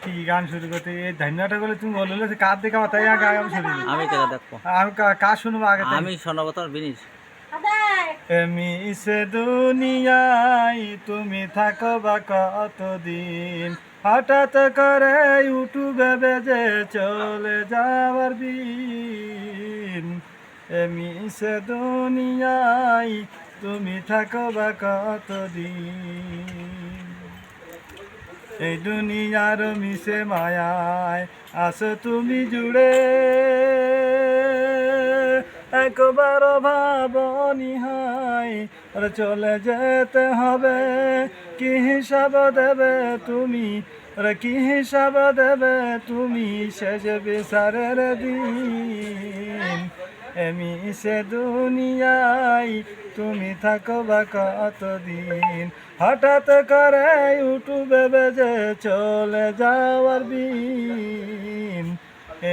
কি গান শুরু করতে এই ধান্যটা বলে তুমি বললে যে কার দিকে তাই আগে আগে আমি শুনি আমি কেন দেখবো? আমি কার শুনবো আগে তাই আমি শোনাবো তোর জিনিস। এমি সে দুনিয়ায় তুমি থাকো বা কতদিন হঠাৎ করে ইউটিউবে বেজে চলে যাওয়ার দিন এমি সে দুনিয়ায় তুমি থাকো বা কতদিন এই দুনিয়ার মিশে মায়ায় আসো তুমি জুড়ে একবার ভাবনি হাই আর চলে যেতে হবে কি হিসাব দেবে তুমি রে কি হিসাব দেবে তুমি শেষ বিচারের দিন এমি সে দুনিয়ায় তুমি থাকো বা কতদিন হঠাৎ করে ইউটিউবে বেজে চলে যাওয়ার দিন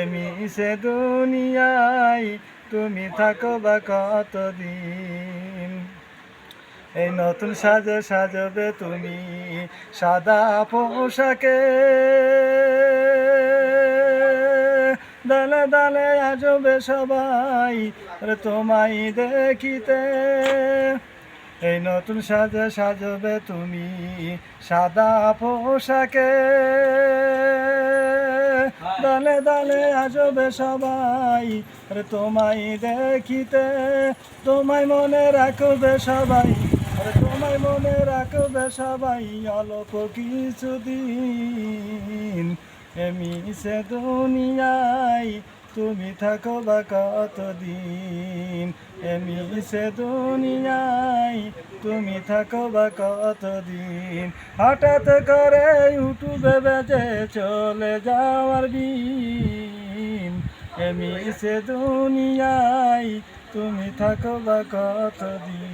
এমি সে দুনিয়ায় তুমি থাকো বা কতদিন এই নতুন সাজবে তুমি সাদা পোশাকে দালে দালে আসবে সবাই তোমায় দেখিতে এই নতুন সাজবে তুমি সাদা পোশাকে দালে দালে আসবে সবাই তোমায় দেখিতে তোমায় মনে রাখবে সবাই তোমায় মনে রাখবে সবাই অল্প কিছুদিন এমি সে দুনিয়ায় তুমি থাকো বা কতদিন এমি সে দুনিয়ায় তুমি থাকো বা কতদিন হঠাৎ করে ইউটিউবে বেজে চলে যাওয়ার দিন এমি সে দুনিয়ায় তুমি থাকো বা কতদিন।